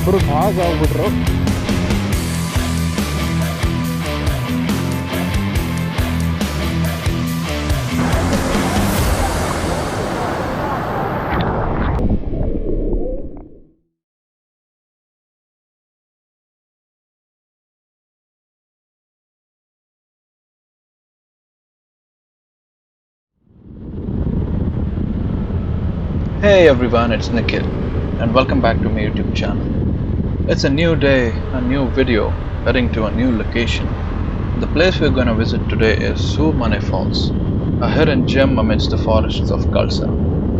ಇಬ್ಬರು ಭಾಗ ಆಗ್ಬಿಟ್ರು. Hey everyone, it's Nikhil and welcome back to my YouTube channel. It's a new day, a new video, heading to a new location. The place we're going to visit today is SOORMANE Falls, a hidden gem amidst the forests of Kalasa.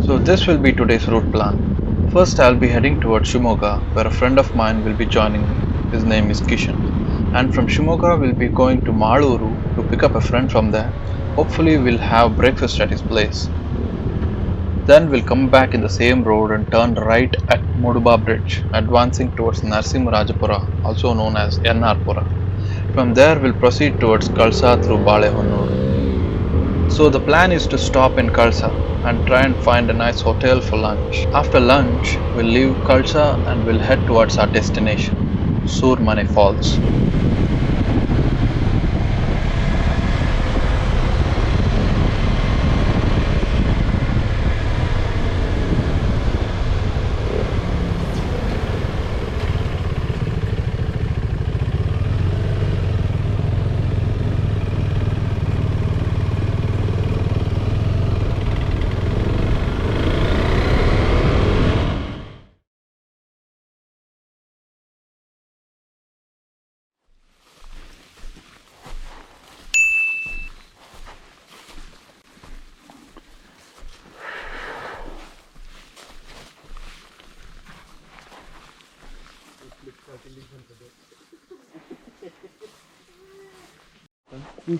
So this will be today's route plan. First I'll be heading towards Shimoga, where a friend of mine will be joining me. His name is Kishan. And from Shimoga we'll be going to Maluru to pick up a friend from there. Hopefully we'll have breakfast at his place. Then we'll come back in the same road and turn right at MUDUBA Bridge, advancing towards Narasimha Raja Pura, also known as N.R Pura. From there we'll proceed towards Kalasa through BALEHONNUR. So the plan is to stop in Kalasa and try and find a nice hotel for lunch. After lunch, we'll leave Kalasa and we'll head towards our destination, SOORMANE Falls.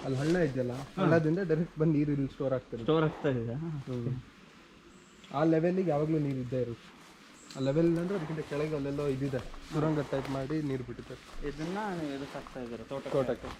ಅಲ್ಲಿ ಹಳ್ಳ ಇದೆಯಲ್ಲ, ಹಳ್ಳದಿಂದ direct ಬಂದು ನೀರು ಇಲ್ಲಿ store ಆಗ್ತಾ ಇದೆ. ಆ ಲೆವೆಲಿಗೆ ಯಾವಾಗಲೂ ನೀರು ಇದ್ದೇ ಇರುತ್ತೆ. ಆ ಲೆವೆಲ್ ಅಂದರೆ ಅದಕ್ಕಿಂತ ಕೆಳಗೆ ಅಲ್ಲೆಲ್ಲೋ ಇದಿದೆ, ಸುರಂಗ ಟೈಪ್ ಮಾಡಿ ನೀರು ಬಿಟ್ಟಿದ್ದಾರೆ. ಇದನ್ನ ಇದಕ್ಕೆ ಹಾಕ್ತಾ ಇದ್ದಾರೆ ತೋಟಕ್ಕೆ.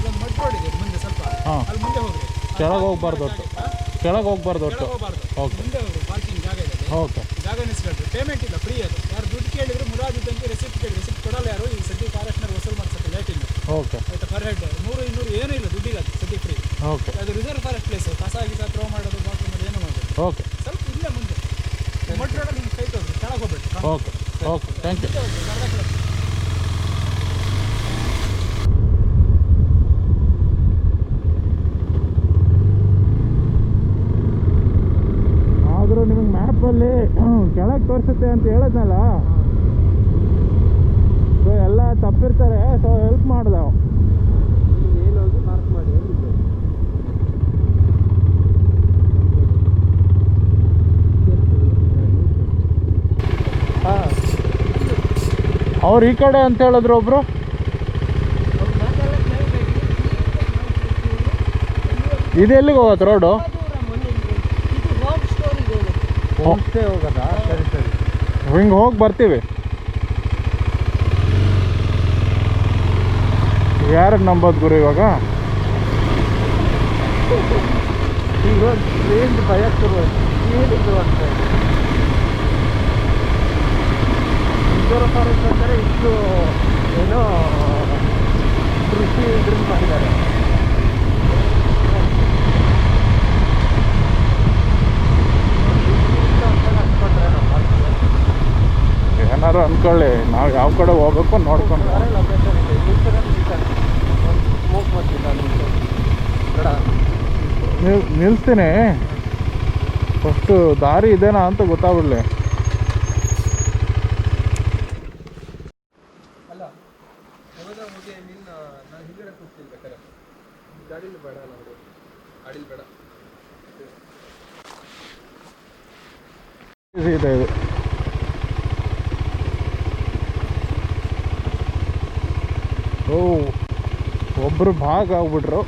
ಅದೊಂದು ಮಡ್ ರೋಡ್ ಇದೆ ಮುಂದೆ ಸ್ವಲ್ಪ ಹಾಂ ಅಲ್ಲಿ ಮುಂದೆ ಹೋಗ್ರಿ ಕೆಳಗೆ ಹೋಗ್ಬಾರ್ದು ಒಟ್ಟು ಕೆಳಗೆ ಹೋಗ್ಬಾರ್ದು ಒಟ್ಟು ಹೋಗಬಾರ್ದು ಓಕೆ ಮುಂದೆ ಹೋಗ್ರಿ ಪಾರ್ಕಿಂಗ್ ಜಾಗ ಇದೆ ಓಕೆ ಜಾಗ ನಿಲ್ಸ್ಕೊಳ್ರಿ ಪೇಮೆಂಟ್ ಇಲ್ಲ ಫ್ರೀ ಅದು ಯಾರು ದುಡ್ಡು ಕೇಳಿದ್ರೆ ಮುರಾಜು ತಂಗಿ ರೆಸಿಪ್ಟ್ ಕೇಳಿ ರೆಸಿಪ್ಟ್ ಕೊಡಲ್ಲ ಯಾರು ಈ ಸದ್ಯ ಫಾರೆಸ್ಟ್ನರ್ ವಸೂಲ್ ಮಾಡ್ಸಕ್ಕೆ ಲೇಟಿಂಗ್ ಓಕೆ ಆಯ್ತಾ ಪರ್ ಹೆಡ್ 100-200 ಏನೂ ಇಲ್ಲ ದುಡ್ಡಿಲ್ಲ ಅದು ಸದ್ಯ ಫ್ರೀ ಓಕೆ ಅದು ರಿಸರ್ವ್ ಫಾರೆಸ್ಟ್ ಪ್ಲೇಸ್ ಕಸ ಗೀಸ ಥ್ರೋ ಮಾಡೋದು ಬಾತ್ರೂಮ್ ಮಾಡಿ ಏನೂ ಮಾಡೋದು ಓಕೆ ಸ್ವಲ್ಪ ಇಲ್ಲೇ ಮುಂದೆ ಮಡ್ ರೋಡಲ್ಲಿ ಹಿಂಗೆ ಕೈ ತೋರಿ ಕೆಳಗೆ ಹೋಗ್ಬೇಡಿ ಓಕೆ ಓಕೆ ಥ್ಯಾಂಕ್ ಯು ಅರ್ಧ ಕಿಲೋಮೀಟರ್ ಆದರೂ ನಿಮಗೆ ಮ್ಯಾಪಲ್ಲಿ ಕೆಳಗೆ ತೋರಿಸುತ್ತೆ ಅಂತ ಹೇಳಿದ್ನಲ್ಲ ಸೊ ಎಲ್ಲ ತಪ್ಪಿರ್ತಾರೆ ಸೊ ಹೆಲ್ಪ್ ಮಾಡಿದೆ ಏನು ಹೋಗಿ ಮಾರ್ಕ್ ಮಾಡಿ ಎಲ್ಲಿದೆ ಹಾಂ ಅವ್ರು ಈ ಕಡೆ ಅಂತ ಹೇಳಿದ್ರು ಒಬ್ರು ಇದು ಎಲ್ಲಿಗೆ ಹೋಗುತ್ತೆ ರೋಡು ಹೋಮ್ ಸ್ಟೇ ಹೋಗೋದಾ ಸರಿ ಸರಿ ಹಿಂಗೆ ಹೋಗಿ ಬರ್ತೀವಿ ಯಾರಿಗೆ ನಂಬೋದು ಗುರು ಇವಾಗ ಈಗ ಟ್ರೈನ್ ಭಯ ಏನಿದು ಅಂತ ರಿಸರ್ವ್ ಫಾರೆಸ್ಟ್ ಅಂದರೆ ಇಷ್ಟು ಏನೋ ಕೃಷಿ ಇದ್ರಿಂದ ಮಾಡಿದ್ದಾರೆ ಏನಾರು ಅಂದ್ಕೊಳ್ಳಿ ನಾವು ಯಾವ ಕಡೆ ಹೋಗ್ಬೇಕು ನೋಡ್ಕೊಂಡು ಲೊಕೇಶನ್ ಇದೆ ಸ್ಮೋಕ್ ಮಾಡ್ತಿಲ್ಲ ಬೇಡ ನಿಲ್ಲಿಸ್ತೀನಿ ಫಸ್ಟು ದಾರಿ ಇದೇನಾ ಅಂತ ಗೊತ್ತಾಗ್ಬಿಡ್ಲಿ ಅಲ್ಲ ಹೋಗೋದ ಹೋಗಿ ನಿನ್ನ ನಾನು ಹಿಂಗಡೆ ಕೂಗ್ತೀನಿ ಬೇಕಾರೆ ಗಾಡೀಲಿ ಬೇಡ ನಾವು ಗಾಡೀಲಿ ಬೇಡ ಇದೆ ಇದು ಓ ಒಬ್ಬರು ಭಾಗ ಆಗ್ಬಿಟ್ರು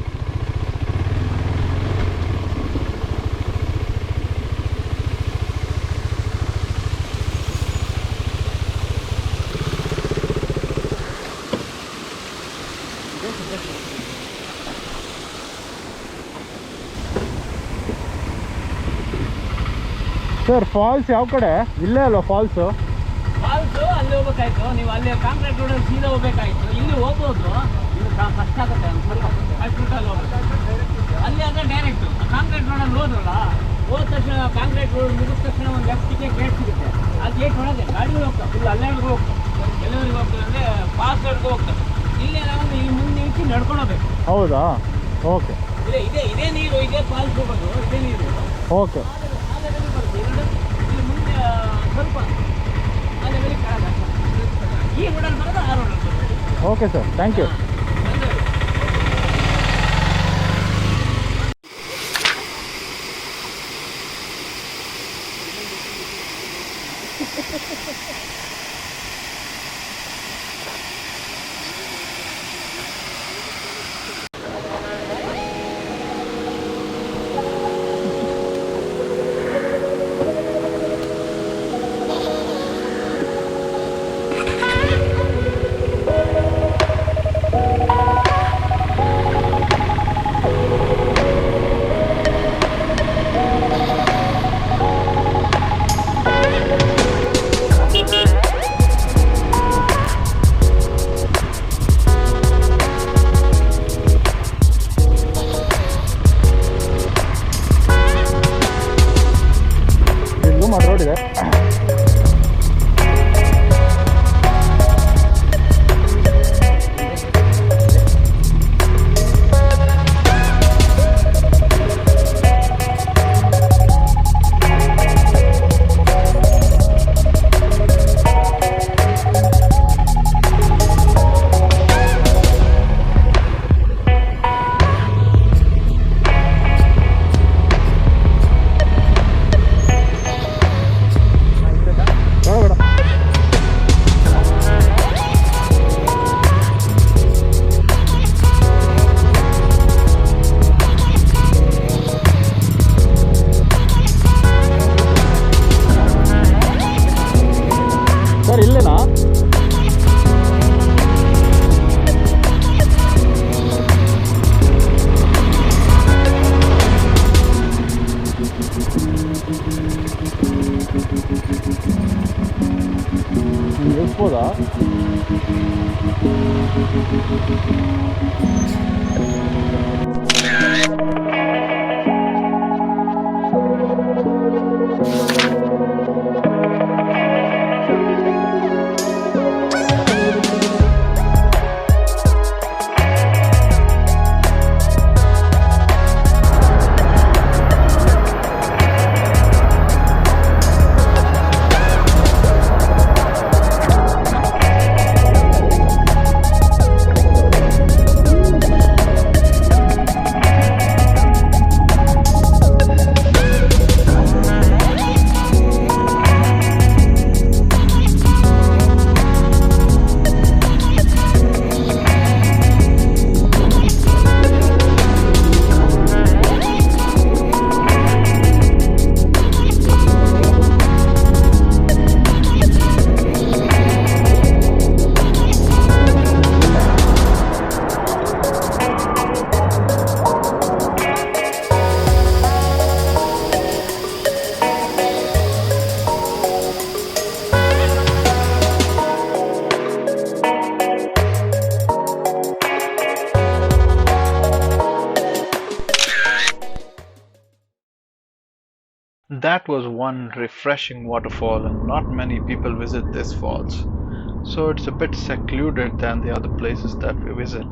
ಸರ್ ಫಾಲ್ಸ್ ಯಾವ ಕಡೆ ಇಲ್ಲೇ ಅಲ್ವಾ ಫಾಲ್ಸು ಫಾಲ್ಸು ಅಲ್ಲಿ ಹೋಗ್ಬೇಕಾಯ್ತು ನೀವು ಅಲ್ಲಿ ಕಾಂಕ್ರೀಟ್ ರೋಡಲ್ಲಿ ಸೀದಾ ಹೋಗ್ಬೇಕಾಯ್ತು ಇಲ್ಲಿ ಹೋಗ್ಬೋದು ಇದು ಕಷ್ಟ ಆಗುತ್ತೆ ಸ್ವಲ್ಪ ಹಾಸ್ಪಿಟಲ್ ಹೋಗ್ಬೇಕು ಅಲ್ಲಿ ಆದರೆ ಡೈರೆಕ್ಟ್ ಕಾಂಕ್ರೀಟ್ ರೋಡಲ್ಲಿ ಹೋದ್ರಲ್ಲ ಹೋದ ತಕ್ಷಣ ಕಾಂಕ್ರೀಟ್ ರೋಡ್ ಮುಗಿದ ತಕ್ಷಣ ಒಂದು ಲೆಫ್ಟಿಗೆ ಗೇಟ್ ಸಿಗುತ್ತೆ ಆ ಗೇಟ್ ಒಳಗೆ ಗಾಡಿ ಹೋಗ್ತವೆ ಫುಲ್ ಅಲ್ಲೆವರೆಗೂ ಹೋಗ್ತವೆ ಎಲ್ಲವರೆಗೂ ಹೋಗ್ತದೆ ಅಂದರೆ ಪಾಸ್ ವರೆಗೂ ಹೋಗ್ತವೆ ಇಲ್ಲಿ ನಾವು ಇಲ್ಲಿ ಮುಂದೆ ನಿಂತು ನಡ್ಕೊಂಡು ಹೋಗ್ಬೇಕು ಹೌದಾ ಓಕೆ ಇದೇ ನೀರು ಇದೇ ಫಾಲ್ಸ್ ಹೋಗೋದು ಇದೇ ನೀರು ಓಕೆ ಇಲ್ಲಿ ಮುಂದೆ ಸ್ವಲ್ಪ ಆ ಲೆವೆಲಿಗೆ ಕೆಳಗೆ ಈ ರೋಡಲ್ಲಿ ಬರೋದು ಆ ರೋಡಲ್ಲಿ ಬರೋದು okay sir thank you That was one refreshing waterfall, and not many people visit this falls, so it's a bit secluded than the other places that we visit.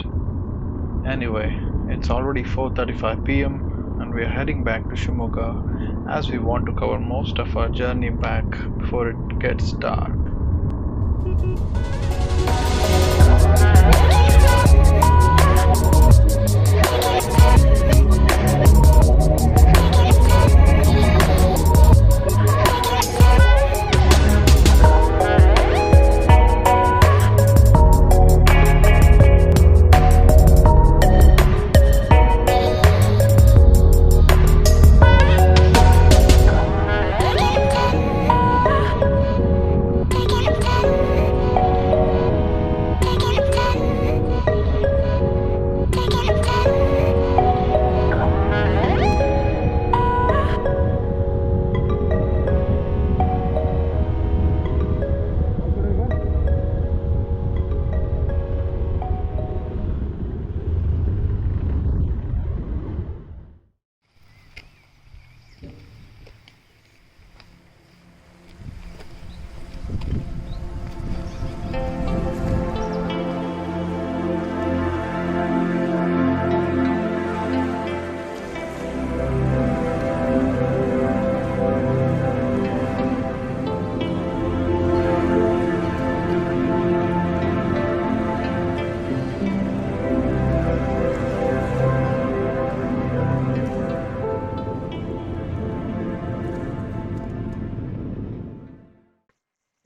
Anyway, it's already 4:35 p.m. and we are heading back to Shimoga as we want to cover most of our journey back before it gets dark.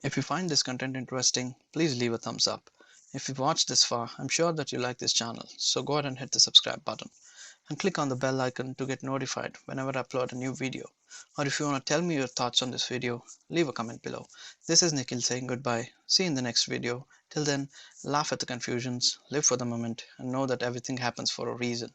If you find this content interesting, please leave a thumbs up. If you've watched this far, I'm sure that you like this channel, so go ahead and hit the subscribe button and click on the bell icon to get notified whenever I upload a new video. Or if you want to tell me your thoughts on this video, leave a comment below. This is Nikhil saying goodbye. See you in the next video. Till then, laugh at the confusions, live for the moment, and know that everything happens for a reason.